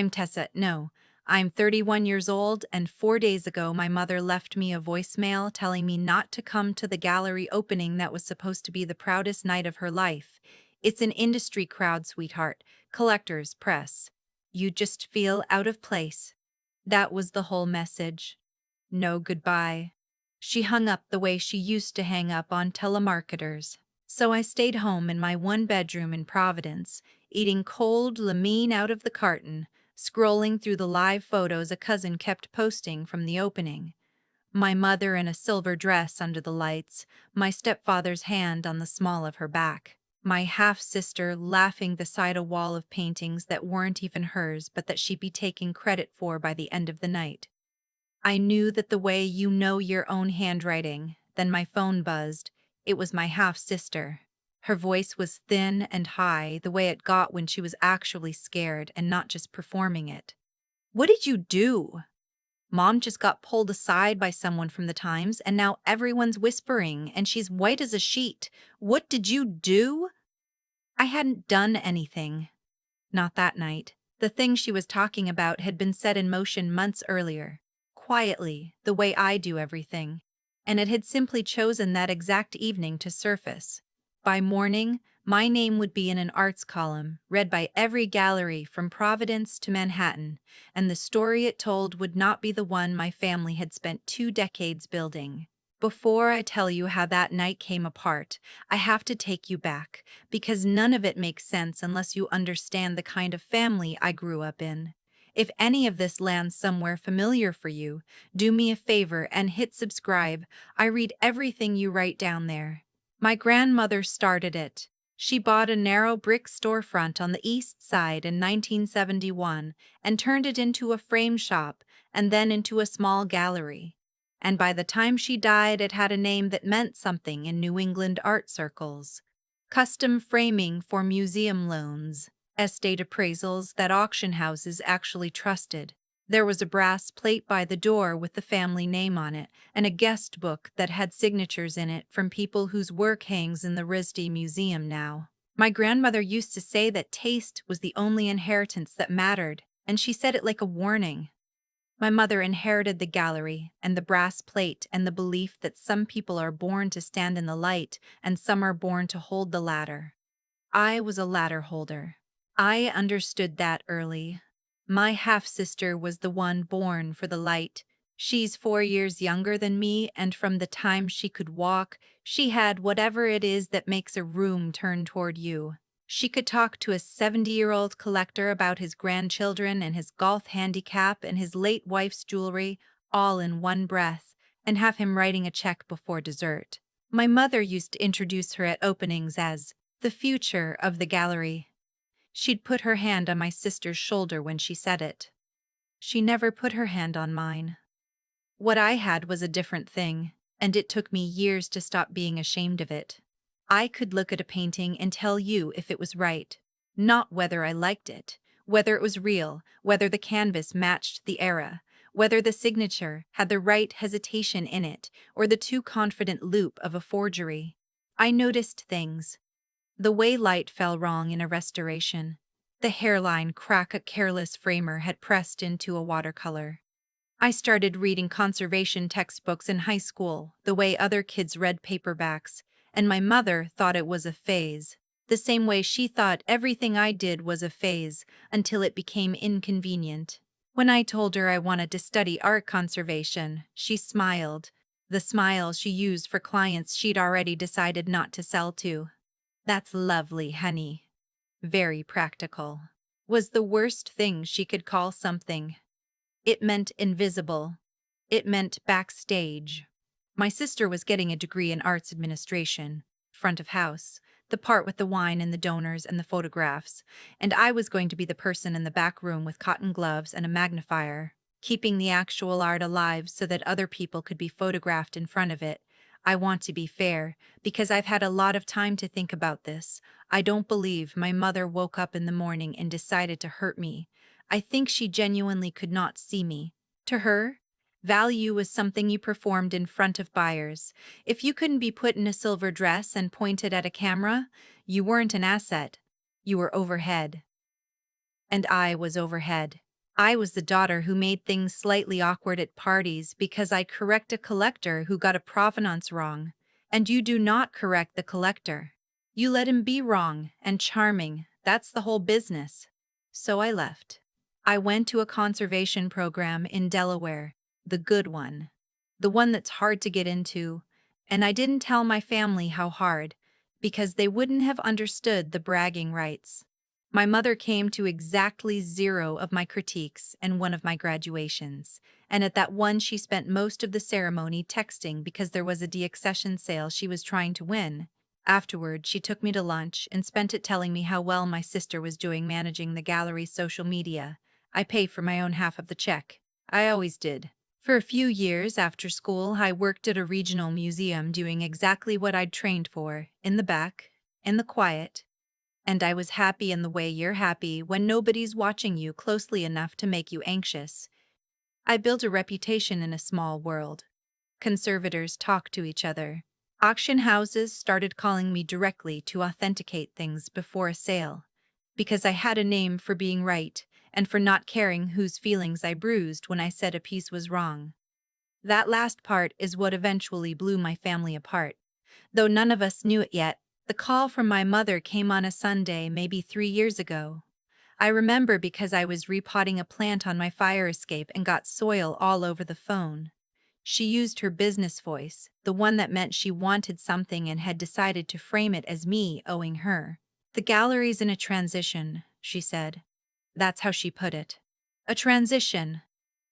I'm Tessa. No, I'm 31 years old, and 4 days ago my mother left me a voicemail telling me not to come to the gallery opening that was supposed to be the proudest night of her life. It's an industry crowd, sweetheart. Collectors, press. You just feel out of place. That was the whole message. No goodbye. She hung up the way she used to hang up on telemarketers. So I stayed home in my one bedroom in Providence, eating cold lamine out of the carton, scrolling through the live photos a cousin kept posting from the opening. My mother in a silver dress under the lights, my stepfather's hand on the small of her back, my half-sister laughing beside a wall of paintings that weren't even hers but that she'd be taking credit for by the end of the night. I knew that the way you know your own handwriting. Then my phone buzzed. It was my half-sister. Her voice was thin and high, the way it got when she was actually scared and not just performing it. "What did you do?" "Mom just got pulled aside by someone from the Times, and now everyone's whispering, and she's white as a sheet. What did you do?" I hadn't done anything. Not that night. The thing she was talking about had been set in motion months earlier, quietly, the way I do everything, and it had simply chosen that exact evening to surface. By morning, my name would be in an arts column, read by every gallery from Providence to Manhattan, and the story it told would not be the one my family had spent 2 decades building. Before I tell you how that night came apart, I have to take you back, because none of it makes sense unless you understand the kind of family I grew up in. If any of this lands somewhere familiar for you, do me a favor and hit subscribe. I read everything you write down there. My grandmother started it. She bought a narrow brick storefront on the east side in 1971 and turned it into a frame shop and then into a small gallery. And by the time she died, it had a name that meant something in New England art circles. Custom framing for museum loans, estate appraisals that auction houses actually trusted. There was a brass plate by the door with the family name on it, and a guest book that had signatures in it from people whose work hangs in the RISD Museum now. My grandmother used to say that taste was the only inheritance that mattered, and she said it like a warning. My mother inherited the gallery and the brass plate and the belief that some people are born to stand in the light and some are born to hold the ladder. I was a ladder holder. I understood that early. My half-sister was the one born for the light. She's 4 years younger than me, and from the time she could walk, she had whatever it is that makes a room turn toward you. She could talk to a 70-year-old collector about his grandchildren and his golf handicap and his late wife's jewelry, all in one breath, and have him writing a check before dessert. My mother used to introduce her at openings as the future of the gallery. She'd put her hand on my sister's shoulder when she said it. She never put her hand on mine. What I had was a different thing, and it took me years to stop being ashamed of it. I could look at a painting and tell you if it was right, not whether I liked it, whether it was real, whether the canvas matched the era, whether the signature had the right hesitation in it, or the too confident loop of a forgery. I noticed things. The way light fell wrong in a restoration. The hairline crack a careless framer had pressed into a watercolor. I started reading conservation textbooks in high school, the way other kids read paperbacks, and my mother thought it was a phase, the same way she thought everything I did was a phase, until it became inconvenient. When I told her I wanted to study art conservation, she smiled, the smile she used for clients she'd already decided not to sell to. "That's lovely, honey. Very practical," was the worst thing she could call something. It meant invisible. It meant backstage. My sister was getting a degree in arts administration, front of house, the part with the wine and the donors and the photographs, and I was going to be the person in the back room with cotton gloves and a magnifier, keeping the actual art alive so that other people could be photographed in front of it. I want to be fair, because I've had a lot of time to think about this. I don't believe my mother woke up in the morning and decided to hurt me. I think she genuinely could not see me. To her, value was something you performed in front of buyers. If you couldn't be put in a silver dress and pointed at a camera, you weren't an asset. You were overhead. And I was overhead. I was the daughter who made things slightly awkward at parties because I correct a collector who got a provenance wrong. And you do not correct the collector. You let him be wrong and charming. That's the whole business. So I left. I went to a conservation program in Delaware, the good one. The one that's hard to get into. And I didn't tell my family how hard, because they wouldn't have understood the bragging rights. My mother came to exactly 0 of my critiques and 1 of my graduations, and at that one she spent most of the ceremony texting because there was a deaccession sale she was trying to win. Afterward, she took me to lunch and spent it telling me how well my sister was doing managing the gallery's social media. I pay for my own half of the check. I always did. For a few years after school, I worked at a regional museum doing exactly what I'd trained for, in the back, in the quiet. And I was happy in the way you're happy when nobody's watching you closely enough to make you anxious. I built a reputation in a small world. Conservators talk to each other. Auction houses started calling me directly to authenticate things before a sale, because I had a name for being right and for not caring whose feelings I bruised when I said a piece was wrong. That last part is what eventually blew my family apart. Though none of us knew it yet, the call from my mother came on a Sunday maybe 3 years ago. I remember because I was repotting a plant on my fire escape and got soil all over the phone. She used her business voice, the one that meant she wanted something and had decided to frame it as me owing her. The gallery's in a transition, she said. That's how she put it. A transition.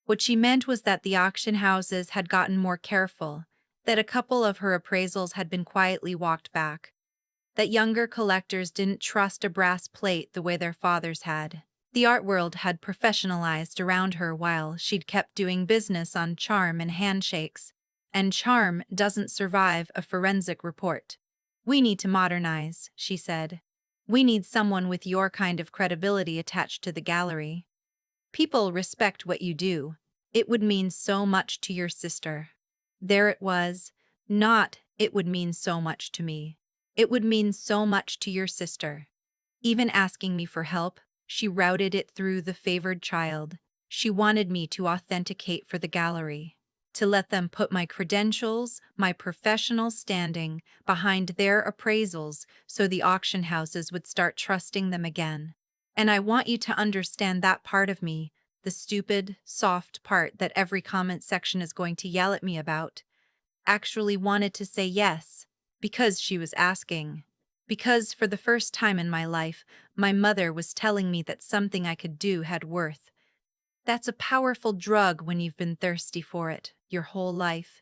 What she meant was that the auction houses had gotten more careful, that a couple of her appraisals had been quietly walked back, that younger collectors didn't trust a brass plate the way their fathers had. The art world had professionalized around her while she'd kept doing business on charm and handshakes, and charm doesn't survive a forensic report. We need to modernize, she said. We need someone with your kind of credibility attached to the gallery. People respect what you do. It would mean so much to your sister. There it was. Not, it would mean so much to me. It would mean so much to your sister. Even asking me for help, she routed it through the favored child. She wanted me to authenticate for the gallery, to let them put my credentials, my professional standing, behind their appraisals so the auction houses would start trusting them again. And I want you to understand that part of me, the stupid, soft part that every comment section is going to yell at me about, actually wanted to say yes, because she was asking. Because for the first time in my life, my mother was telling me that something I could do had worth. That's a powerful drug when you've been thirsty for it your whole life.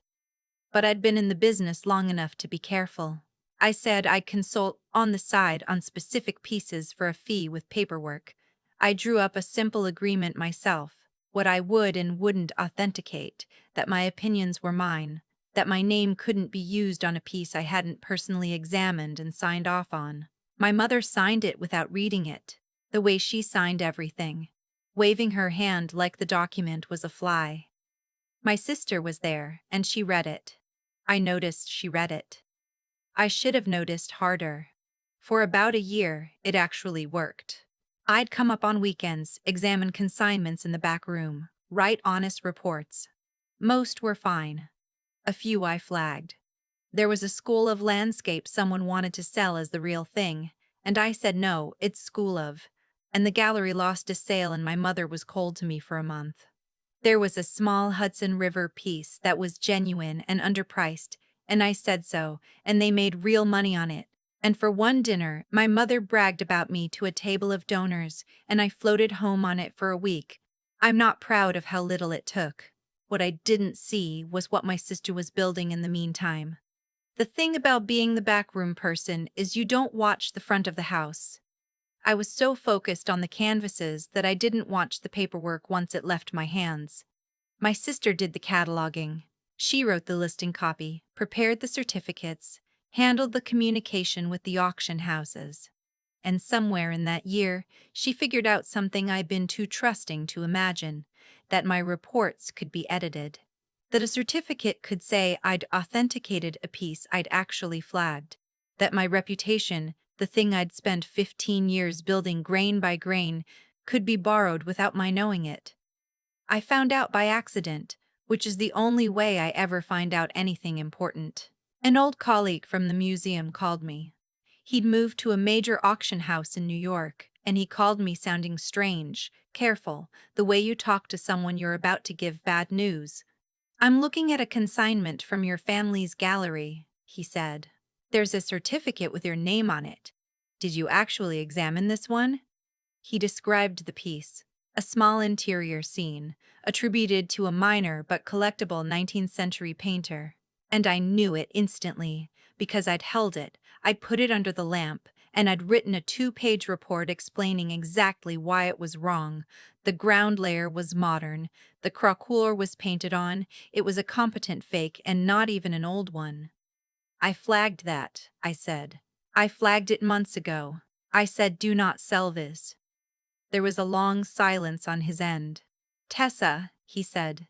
But I'd been in the business long enough to be careful. I said I'd consult on the side on specific pieces for a fee with paperwork. I drew up a simple agreement myself, what I would and wouldn't authenticate, that my opinions were mine, that my name couldn't be used on a piece I hadn't personally examined and signed off on. My mother signed it without reading it, the way she signed everything, waving her hand like the document was a fly. My sister was there, and she read it. I noticed she read it. I should have noticed harder. For about a year, it actually worked. I'd come up on weekends, examine consignments in the back room, write honest reports. Most were fine. A few I flagged. There was a school of landscape someone wanted to sell as the real thing, and I said no, it's school of. And the gallery lost a sale and my mother was cold to me for a month. There was a small Hudson River piece that was genuine and underpriced, and I said so, and they made real money on it. And for one dinner, my mother bragged about me to a table of donors, and I floated home on it for a week. I'm not proud of how little it took. What I didn't see was what my sister was building in the meantime. The thing about being the backroom person is you don't watch the front of the house. I was so focused on the canvases that I didn't watch the paperwork once it left my hands. My sister did the cataloging. She wrote the listing copy, prepared the certificates, handled the communication with the auction houses. And somewhere in that year, she figured out something I'd been too trusting to imagine, that my reports could be edited. That a certificate could say I'd authenticated a piece I'd actually flagged. That my reputation, the thing I'd spent 15 years building grain by grain, could be borrowed without my knowing it. I found out by accident, which is the only way I ever find out anything important. An old colleague from the museum called me. He'd moved to a major auction house in New York, and he called me sounding strange, careful, the way you talk to someone you're about to give bad news. "I'm looking at a consignment from your family's gallery," he said. "There's a certificate with your name on it. Did you actually examine this one?" He described the piece, a small interior scene, attributed to a minor but collectible 19th century painter. And I knew it instantly, because I'd held it, I'd put it under the lamp, and I'd written a 2-page report explaining exactly why it was wrong. The ground layer was modern, the croqueur was painted on, it was a competent fake and not even an old one. "I flagged that," I said. "I flagged it months ago. I said do not sell this." There was a long silence on his end. "Tessa," he said,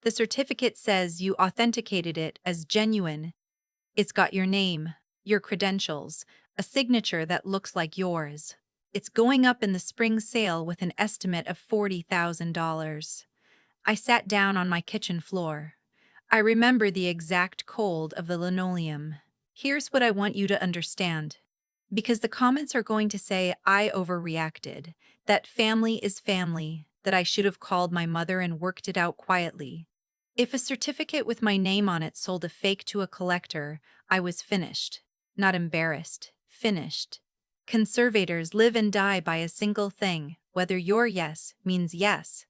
"the certificate says you authenticated it as genuine. It's got your name, your credentials, a signature that looks like yours. It's going up in the spring sale with an estimate of $40,000. I sat down on my kitchen floor. I remember the exact cold of the linoleum. "Here's what I want you to understand. Because the comments are going to say I overreacted, that family is family, that I should have called my mother and worked it out quietly. If a certificate with my name on it sold a fake to a collector, I was finished. Not embarrassed, finished. Conservators live and die by a single thing, whether your yes means yes.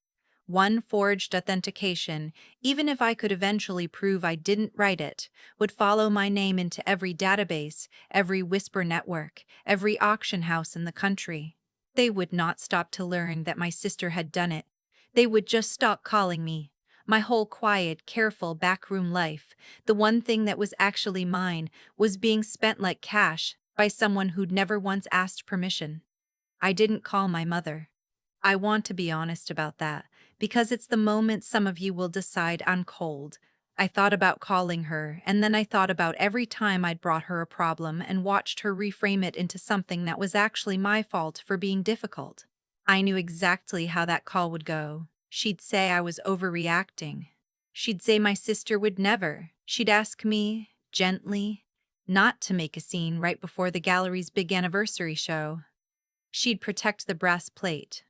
One forged authentication, even if I could eventually prove I didn't write it, would follow my name into every database, every whisper network, every auction house in the country. They would not stop to learn that my sister had done it. They would just stop calling me. My whole quiet, careful backroom life, the one thing that was actually mine, was being spent like cash by someone who'd never once asked permission. I didn't call my mother. I want to be honest about that, because it's the moment some of you will decide I'm cold. I thought about calling her, and then I thought about every time I'd brought her a problem and watched her reframe it into something that was actually my fault for being difficult. I knew exactly how that call would go. She'd say I was overreacting. She'd say my sister would never. She'd ask me, gently, not to make a scene right before the gallery's big anniversary show. She'd protect the brass plate,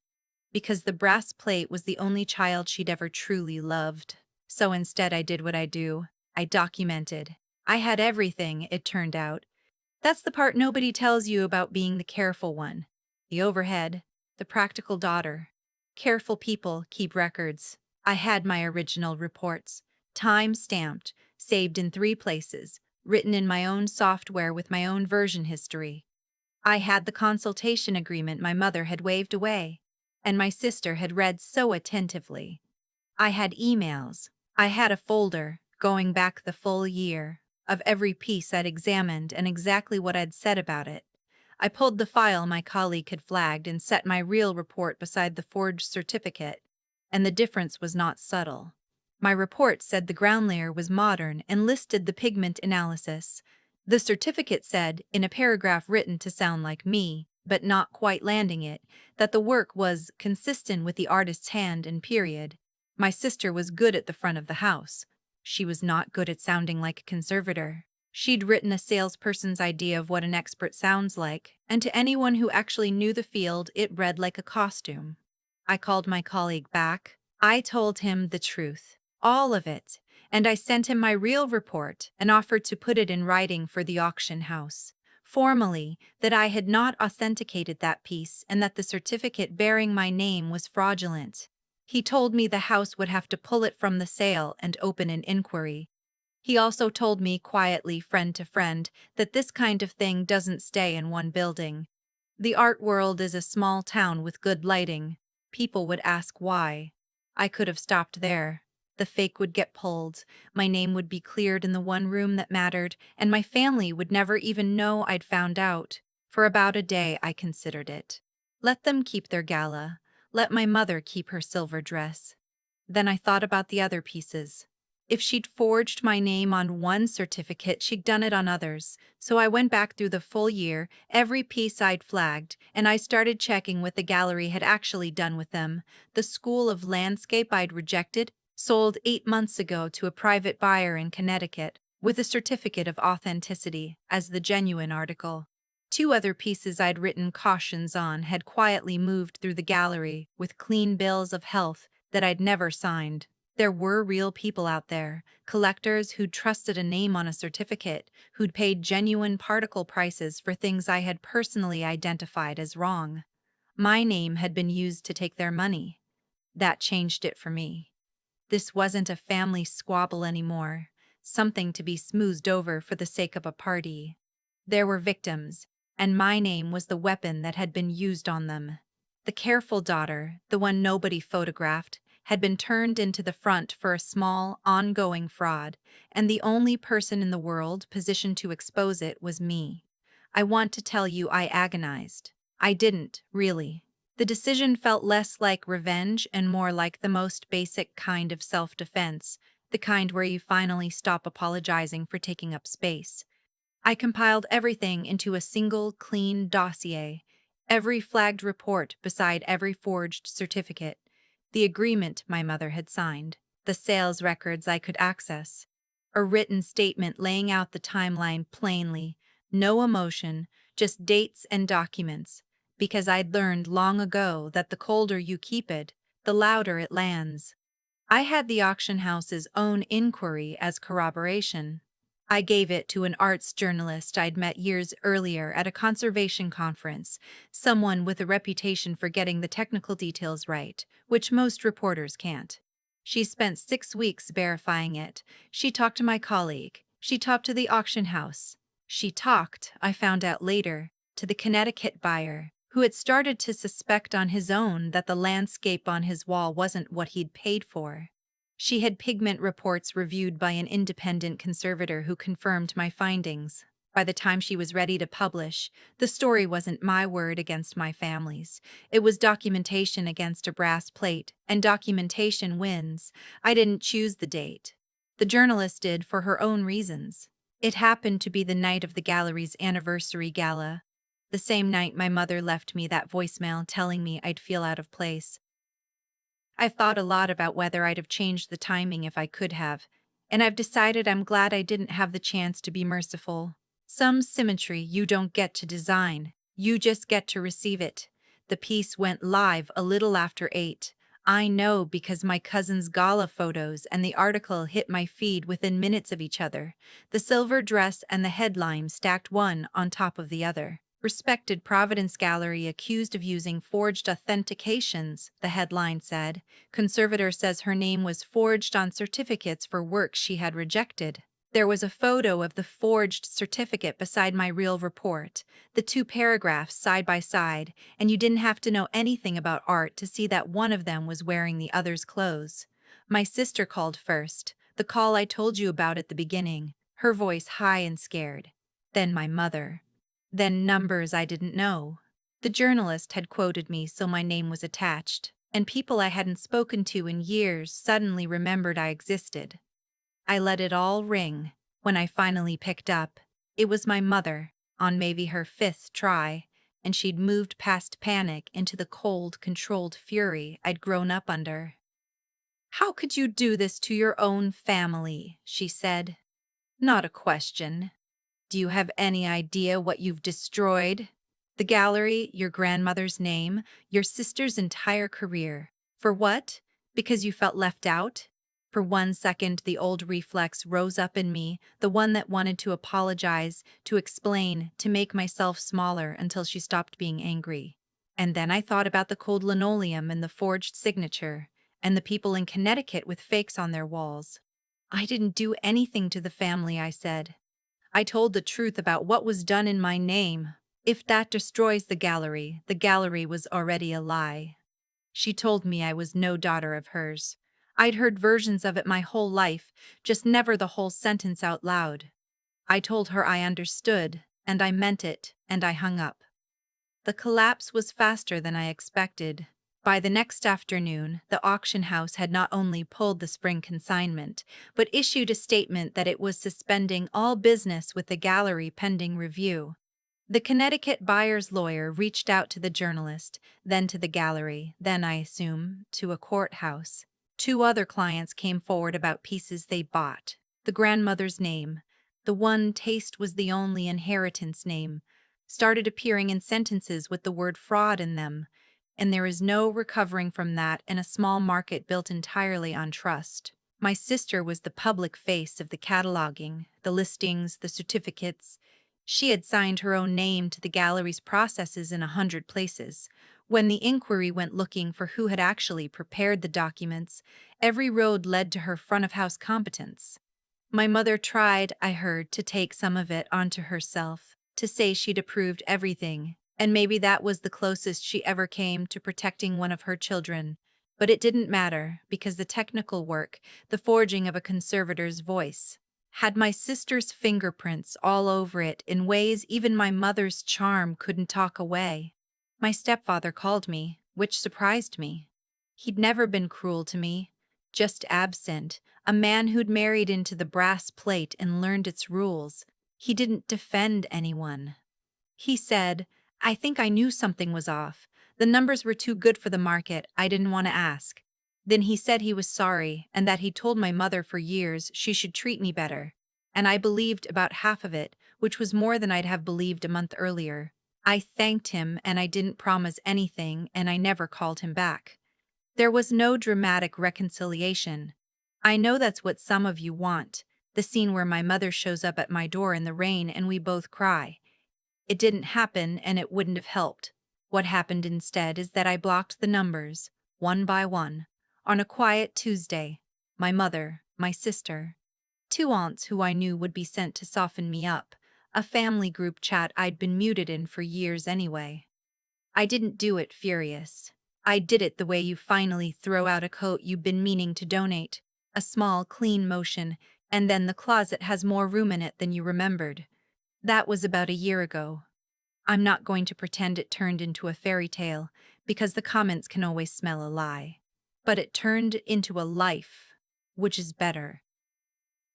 because the brass plate was the only child she'd ever truly loved. So instead I did what I do. I documented. I had everything, it turned out. That's the part nobody tells you about being the careful one. The overhead, the practical daughter. Careful people keep records. I had my original reports, time-stamped, saved in 3 places, written in my own software with my own version history. I had the consultation agreement my mother had waved away, and my sister had read so attentively. I had emails. I had a folder, going back the full year, of every piece I'd examined and exactly what I'd said about it. I pulled the file my colleague had flagged and set my real report beside the forged certificate, and the difference was not subtle. My report said the ground layer was modern and listed the pigment analysis. The certificate said, in a paragraph written to sound like me, but not quite landing it, that the work was consistent with the artist's hand and period. My sister was good at the front of the house. She was not good at sounding like a conservator. She'd written a salesperson's idea of what an expert sounds like, and to anyone who actually knew the field, it read like a costume. I called my colleague back. I told him the truth, all of it, and I sent him my real report and offered to put it in writing for the auction house, formally, that I had not authenticated that piece and that the certificate bearing my name was fraudulent. He told me the house would have to pull it from the sale and open an inquiry. He also told me quietly, friend to friend, that this kind of thing doesn't stay in one building. The art world is a small town with good lighting. People would ask why. I could have stopped there. The fake would get pulled, my name would be cleared in the one room that mattered, and my family would never even know I'd found out. For about a day I considered it. Let them keep their gala. Let my mother keep her silver dress. Then I thought about the other pieces. If she'd forged my name on one certificate, she'd done it on others. So I went back through the full year, every piece I'd flagged, and I started checking what the gallery had actually done with them. The school of landscape I'd rejected sold 8 months ago to a private buyer in Connecticut, with a certificate of authenticity as the genuine article. Two other pieces I'd written cautions on had quietly moved through the gallery with clean bills of health that I'd never signed. There were real people out there, collectors who'd trusted a name on a certificate, who'd paid genuine particle prices for things I had personally identified as wrong. My name had been used to take their money. That changed it for me. This wasn't a family squabble anymore, something to be smoothed over for the sake of a party. There were victims, and my name was the weapon that had been used on them. The careful daughter, the one nobody photographed, had been turned into the front for a small, ongoing fraud, and the only person in the world positioned to expose it was me. I want to tell you I agonized. I didn't, really. The decision felt less like revenge and more like the most basic kind of self-defense, the kind where you finally stop apologizing for taking up space. I compiled everything into a single, clean dossier, every flagged report beside every forged certificate, the agreement my mother had signed, the sales records I could access, a written statement laying out the timeline plainly, no emotion, just dates and documents, because I'd learned long ago that the colder you keep it, the louder it lands. I had the auction house's own inquiry as corroboration. I gave it to an arts journalist I'd met years earlier at a conservation conference, someone with a reputation for getting the technical details right, which most reporters can't. She spent 6 weeks verifying it. She talked to my colleague. She talked to the auction house. She talked, I found out later, to the Connecticut buyer, who had started to suspect on his own that the landscape on his wall wasn't what he'd paid for. She had pigment reports reviewed by an independent conservator who confirmed my findings. By the time she was ready to publish, the story wasn't my word against my family's. It was documentation against a brass plate, and documentation wins. I didn't choose the date. The journalist did for her own reasons. It happened to be the night of the gallery's anniversary gala, the same night my mother left me that voicemail telling me I'd feel out of place. I've thought a lot about whether I'd have changed the timing if I could have, and I've decided I'm glad I didn't have the chance to be merciful. Some symmetry you don't get to design, you just get to receive it. The piece went live a little after 8. I know because my cousin's gala photos and the article hit my feed within minutes of each other. The silver dress and the headline stacked one on top of the other. Respected Providence Gallery accused of using forged authentications, the headline said. Conservator says her name was forged on certificates for work she had rejected. There was a photo of the forged certificate beside my real report, the two paragraphs side by side, and you didn't have to know anything about art to see that one of them was wearing the other's clothes. My sister called first, the call I told you about at the beginning, her voice high and scared. Then my mother. Then numbers I didn't know. The journalist had quoted me, so my name was attached, and people I hadn't spoken to in years suddenly remembered I existed. I let it all ring. When I finally picked up, it was my mother, on maybe her 5th try, and she'd moved past panic into the cold, controlled fury I'd grown up under. "How could you do this to your own family?" she said. "Not a question. Do you have any idea what you've destroyed? The gallery, your grandmother's name, your sister's entire career. For what? Because you felt left out?" For 1 second, the old reflex rose up in me, the one that wanted to apologize, to explain, to make myself smaller until she stopped being angry. And then I thought about the cold linoleum and the forged signature, and the people in Connecticut with fakes on their walls. "I didn't do anything to the family," I said. "I told the truth about what was done in my name. If that destroys the gallery was already a lie." She told me I was no daughter of hers. I'd heard versions of it my whole life, just never the whole sentence out loud. I told her I understood, and I meant it, and I hung up. The collapse was faster than I expected. By the next afternoon, the auction house had not only pulled the spring consignment, but issued a statement that it was suspending all business with the gallery pending review. The Connecticut buyer's lawyer reached out to the journalist, then to the gallery, then, I assume, to a courthouse. Two other clients came forward about pieces they bought. The grandmother's name, the one Taste was the only inheritance name, started appearing in sentences with the word fraud in them, and there is no recovering from that in a small market built entirely on trust. My sister was the public face of the cataloging, the listings, the certificates. She had signed her own name to the gallery's processes in 100 places. When the inquiry went looking for who had actually prepared the documents, every road led to her front-of-house competence. My mother tried, I heard, to take some of it onto herself, to say she'd approved everything, and maybe that was the closest she ever came to protecting one of her children. But it didn't matter, because the technical work, the forging of a conservator's voice, had my sister's fingerprints all over it in ways even my mother's charm couldn't talk away. My stepfather called me, which surprised me. He'd never been cruel to me, just absent, a man who'd married into the brass plate and learned its rules. He didn't defend anyone. He said, "I think I knew something was off. The numbers were too good for the market. I didn't want to ask." Then he said he was sorry and that he'd told my mother for years she should treat me better. And I believed about half of it, which was more than I'd have believed a month earlier. I thanked him and I didn't promise anything and I never called him back. There was no dramatic reconciliation. I know that's what some of you want, the scene where my mother shows up at my door in the rain and we both cry. It didn't happen and it wouldn't have helped. What happened instead is that I blocked the numbers, one by one, on a quiet Tuesday. My mother, my sister, two aunts who I knew would be sent to soften me up, a family group chat I'd been muted in for years anyway. I didn't do it furious. I did it the way you finally throw out a coat you've been meaning to donate, a small, clean motion, and then the closet has more room in it than you remembered. That was about a year ago. I'm not going to pretend it turned into a fairy tale, because the comments can always smell a lie. But it turned into a life, which is better.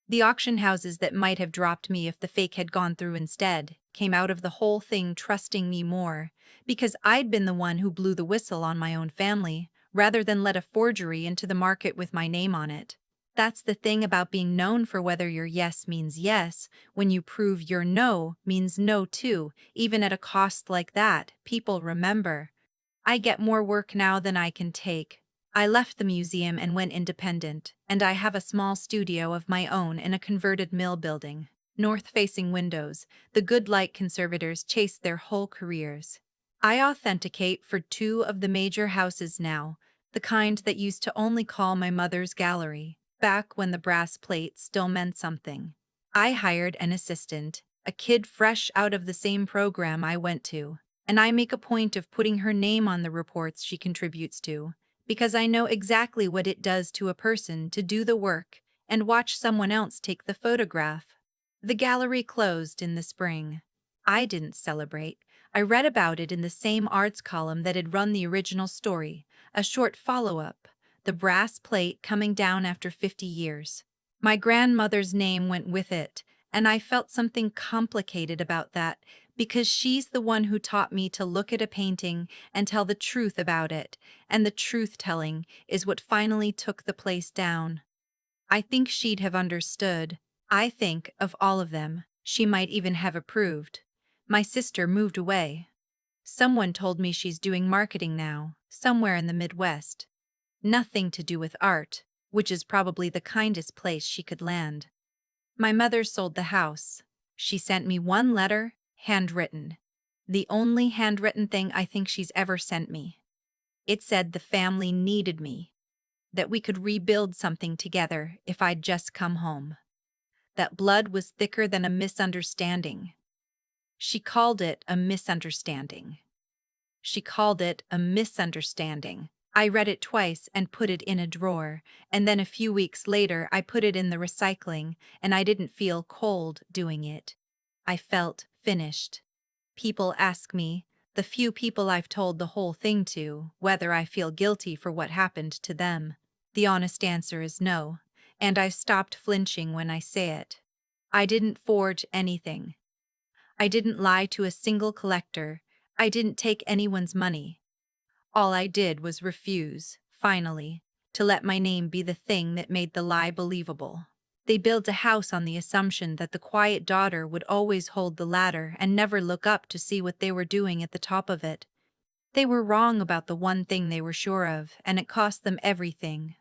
The auction houses that might have dropped me if the fake had gone through instead came out of the whole thing trusting me more, because I'd been the one who blew the whistle on my own family, rather than let a forgery into the market with my name on it. That's the thing about being known for whether your yes means yes, when you prove your no means no too, even at a cost like that, people remember. I get more work now than I can take. I left the museum and went independent, and I have a small studio of my own in a converted mill building. North-facing windows, the good light conservators chase their whole careers. I authenticate for two of the major houses now, the kind that used to only call my mother's gallery, back when the brass plate still meant something. I hired an assistant, a kid fresh out of the same program I went to, and I make a point of putting her name on the reports she contributes to, because I know exactly what it does to a person to do the work and watch someone else take the photograph. The gallery closed in the spring. I didn't celebrate. I read about it in the same arts column that had run the original story, a short follow-up, the brass plate coming down after 50 years. My grandmother's name went with it, and I felt something complicated about that, because she's the one who taught me to look at a painting and tell the truth about it, and the truth-telling is what finally took the place down. I think she'd have understood. I think, of all of them, she might even have approved. My sister moved away. Someone told me she's doing marketing now, somewhere in the Midwest. Nothing to do with art, which is probably the kindest place she could land. My mother sold the house. She sent me one letter, handwritten. The only handwritten thing I think she's ever sent me. It said the family needed me, that we could rebuild something together if I'd just come home. That blood was thicker than a misunderstanding. She called it a misunderstanding. She called it a misunderstanding. I read it twice and put it in a drawer, and then a few weeks later I put it in the recycling, and I didn't feel cold doing it. I felt finished. People ask me, The few people I've told the whole thing to, whether I feel guilty for what happened to them, the honest answer is no, and I've stopped flinching when I say it. I didn't forge anything. I didn't lie to a single collector. I didn't take anyone's money. All I did was refuse, finally, to let my name be the thing that made the lie believable. They built a house on the assumption that the quiet daughter would always hold the ladder and never look up to see what they were doing at the top of it. They were wrong about the one thing they were sure of, and it cost them everything.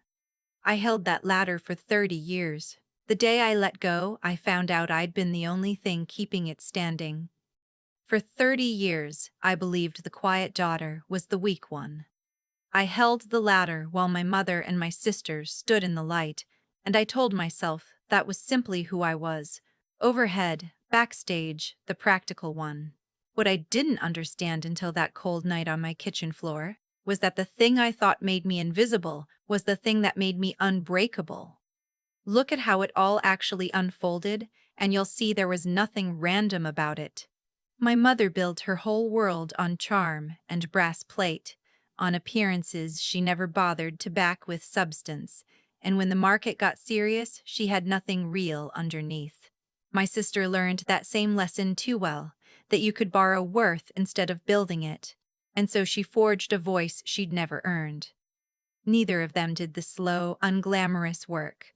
I held that ladder for 30 years. The day I let go, I found out I'd been the only thing keeping it standing. For 30 years, I believed the quiet daughter was the weak one. I held the ladder while my mother and my sisters stood in the light, and I told myself that was simply who I was. Overhead, backstage, the practical one. What I didn't understand until that cold night on my kitchen floor was that the thing I thought made me invisible was the thing that made me unbreakable. Look at how it all actually unfolded, and you'll see there was nothing random about it. My mother built her whole world on charm and brass plate, on appearances she never bothered to back with substance, and when the market got serious, she had nothing real underneath. My sister learned that same lesson too well, that you could borrow worth instead of building it, and so she forged a voice she'd never earned. Neither of them did the slow, unglamorous work.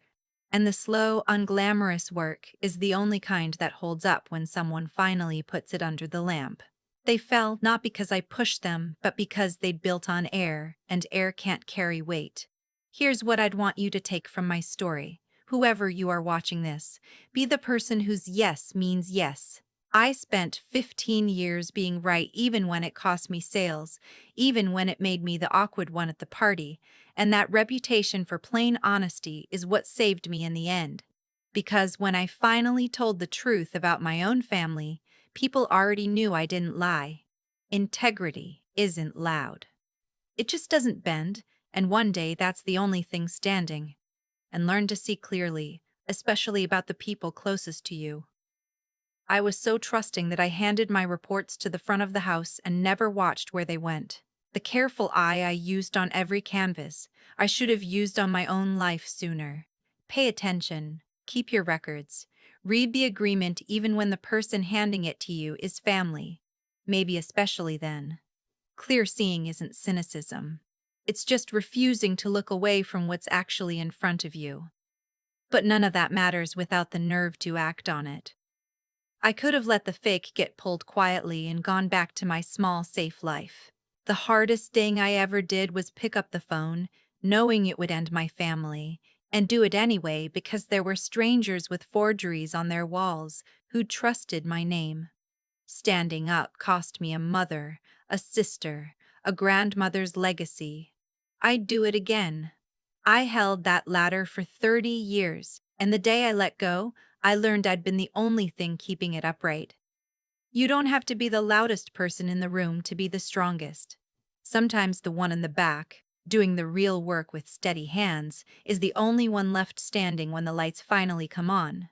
And the slow, unglamorous work is the only kind that holds up when someone finally puts it under the lamp. They fell not because I pushed them, but because they'd built on air, and air can't carry weight. Here's what I'd want you to take from my story. Whoever you are watching this, be the person whose yes means yes. I spent 15 years being right even when it cost me sales, even when it made me the awkward one at the party, and that reputation for plain honesty is what saved me in the end. Because when I finally told the truth about my own family, people already knew I didn't lie. Integrity isn't loud. It just doesn't bend, and one day that's the only thing standing. And learn to see clearly, especially about the people closest to you. I was so trusting that I handed my reports to the front of the house and never watched where they went. The careful eye I used on every canvas, I should have used on my own life sooner. Pay attention. Keep your records. Read the agreement even when the person handing it to you is family. Maybe especially then. Clear seeing isn't cynicism. It's just refusing to look away from what's actually in front of you. But none of that matters without the nerve to act on it. I could have let the fake get pulled quietly and gone back to my small, safe life. The hardest thing I ever did was pick up the phone, knowing it would end my family, and do it anyway because there were strangers with forgeries on their walls who trusted my name. Standing up cost me a mother, a sister, a grandmother's legacy. I'd do it again. I held that ladder for 30 years, and the day I let go, I learned I'd been the only thing keeping it upright. You don't have to be the loudest person in the room to be the strongest. Sometimes the one in the back, doing the real work with steady hands, is the only one left standing when the lights finally come on.